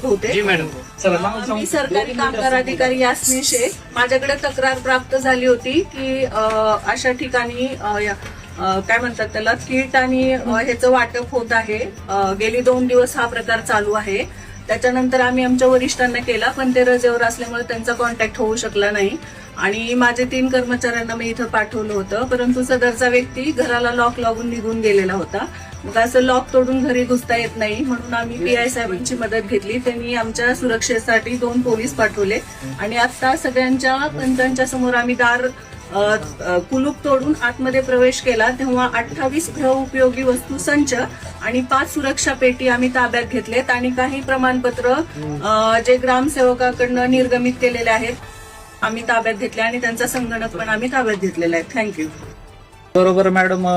होते. मी सरकारी कामगार अधिकारी यास्मिन शेख. माझ्याकडे तक्रार प्राप्त झाली होती की अशा ठिकाणी काय म्हणतात त्याला किट आणि ह्याचं वाटप होत आहे. गेली 2 दिवस हा प्रकार चालू आहे. त्याच्यानंतर आम्ही आमच्या वरिष्ठांना केला, पण ते रजेवर असल्यामुळे त्यांचा कॉन्टॅक्ट होऊ शकला नाही आणि माझे 3 कर्मचाऱ्यांना मी इथं पाठवलं होतं, परंतु सदरचा व्यक्ती घराला लॉक लावून निघून गेलेला होता. मग असं लॉक तोडून घरी घुसता येत नाही म्हणून आम्ही PI साहेबांची मदत घेतली. त्यांनी आमच्या सुरक्षेसाठी 2 पोलीस पाठवले आणि आता सगळ्यांच्या पंचांच्या समोर आम्ही दार कुलूप तोडून आतमध्ये प्रवेश केला, तेव्हा 28 गृहउपयोगी वस्तू संच आणि 5 सुरक्षा पेटी आम्ही ताब्यात घेतलेत आणि काही प्रमाणपत्र जे ग्रामसेवकाकडनं निर्गमित केलेले आहेत आम्ही ताब्यात घेतले आणि त्यांचा संगणक पण आम्ही ताब्यात घेतलेला आहे. थँक्यू. बरोबर मॅडम,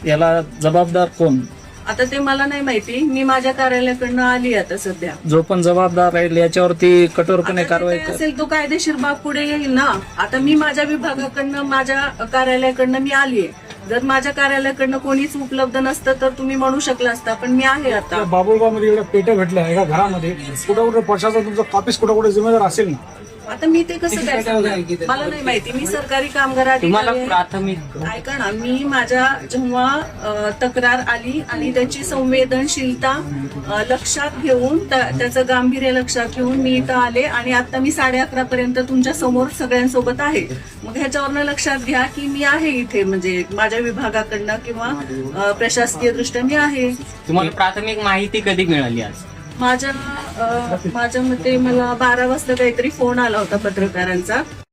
याला जबाबदार कोण? आता ते मला नाही माहिती. मी माझ्या कार्यालयाकडनं आली आता सध्या. जो पण जबाबदार राहील याच्यावरती कठोरपणे कारवाई असेल तो कायदेशीर बाब पुढे येईल ना. आता मी माझ्या विभागाकडनं माझ्या कार्यालयाकडनं मी आलीये. जर माझ्या कार्यालयाकडनं कोणीच उपलब्ध नसतं तर तुम्ही म्हणू शकला असता, पण मी आहे आता. बाबुळगावमध्ये एवढ्या पेट्या भेटल्या एका घरामध्ये, कुठं कुठं प्रशासन तुमचं कापीस कुठं कुठे जिम्मेदार असेल ना. आता मी ते कसं काय सांगणार? मला नाही माहिती. मी सरकारी कामगार अधिकारी प्राथमिक ऐका ना, मी माझ्या जेव्हा तक्रार आली आणि त्याची संवेदनशीलता लक्षात घेऊन त्याचं गांभीर्य लक्षात घेऊन मी इथं आले आणि आता मी 11:30 पर्यंत तुमच्या समोर सगळ्यांसोबत आहे. मग ह्याच्यावरनं लक्षात घ्या की मी आहे इथे, म्हणजे माझ्या विभागाकडनं किंवा प्रशासकीय दृष्ट्या मी आहे. तुम्हाला प्राथमिक माहिती कधी मिळाली आज? माझ्या मते मला 12 वाजता काहीतरी फोन आला होता पत्रकारांचा.